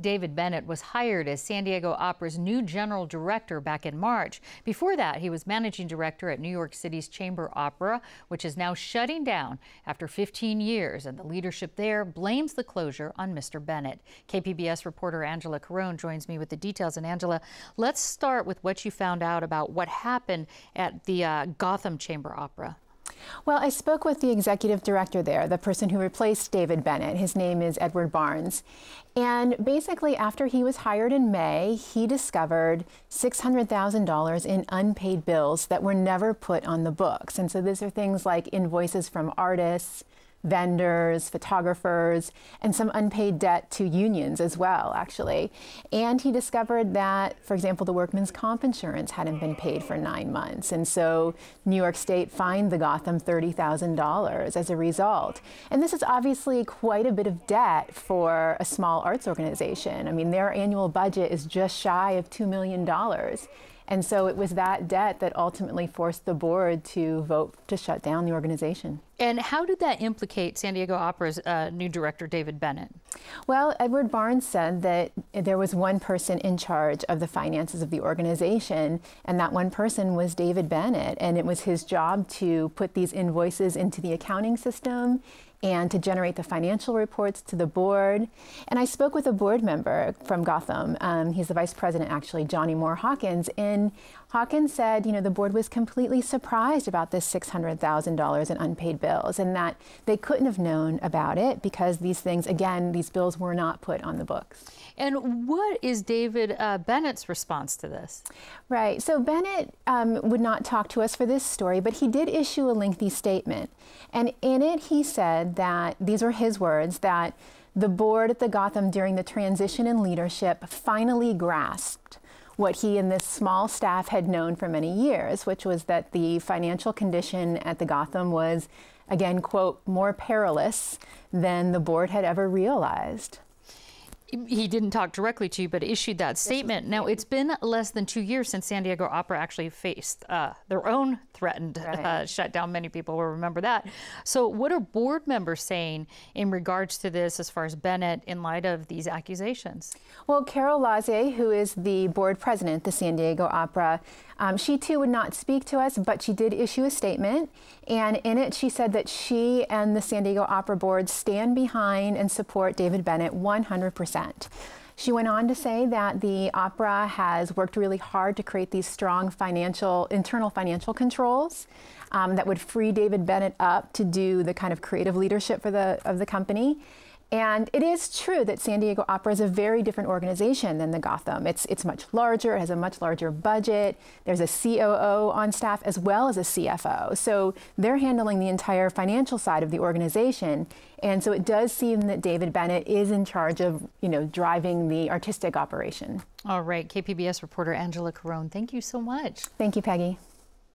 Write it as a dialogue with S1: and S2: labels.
S1: David Bennett was hired as San Diego Opera's new general director back in March. Before that, he was managing director at New York City's Chamber Opera, which is now shutting down after 15 years, and the leadership there blames the closure on Mr. Bennett. KPBS reporter Angela Carone joins me with the details. And Angela, let's start with what you found out about what happened at the Gotham Chamber Opera.
S2: Well, I spoke with the executive director there, the person who replaced David Bennett. His name is Edward Barnes. And basically, after he was hired in May, he discovered $600,000 in unpaid bills that were never put on the books. And so these are things like invoices from artists, vendors, photographers, and some unpaid debt to unions as well, actually. And he discovered that, for example, the workman's comp insurance hadn't been paid for 9 months. And so New York State fined the Gotham $30,000 as a result. And this is obviously quite a bit of debt for a small arts organization. I mean, their annual budget is just shy of $2 million. And so it was that debt that ultimately forced the board to vote to shut down the organization.
S1: And how did that implicate San Diego Opera's new director, David Bennett?
S2: Well, Edward Barnes said that there was one person in charge of the finances of the organization, and that one person was David Bennett. And it was his job to put these invoices into the accounting system and to generate the financial reports to the board. And I spoke with a board member from Gotham. He's the vice president, actually, Johnny Moore Hawkins. And Hawkins said, the board was completely surprised about this $600,000 in unpaid bills, and that they couldn't have known about it because these things, again, these bills were not put on the books.
S1: And what is David Bennett's response to this?
S2: Right. So Bennett would not talk to us for this story, but he did issue a lengthy statement. And in it, he said that, these were his words, that the board at the Gotham during the transition in leadership finally grasped what he and this small staff had known for many years, which was that the financial condition at the Gotham was, again, quote, more perilous than the board had ever realized.
S1: He didn't talk directly to you, but issued that statement. Now, it's been less than 2 years since San Diego Opera actually faced their own threatened shutdown. Many people will remember that. So what are board members saying in regards to this as far as Bennett in light of these accusations?
S2: Well, Carol Lazier, who is the board president at the San Diego Opera, she too would not speak to us, but she did issue a statement. And in it, she said that she and the San Diego Opera board stand behind and support David Bennett 100%. She went on to say that the opera has worked really hard to create these strong internal financial controls that would free David Bennett up to do the kind of creative leadership of the company. And it is true that San Diego Opera is a very different organization than the Gotham. It's much larger, it has a much larger budget. There's a COO on staff as well as a CFO. So they're handling the entire financial side of the organization. And so it does seem that David Bennett is in charge of, driving the artistic operation.
S1: All right, KPBS reporter Angela Carone, thank you so much.
S2: Thank you, Peggy.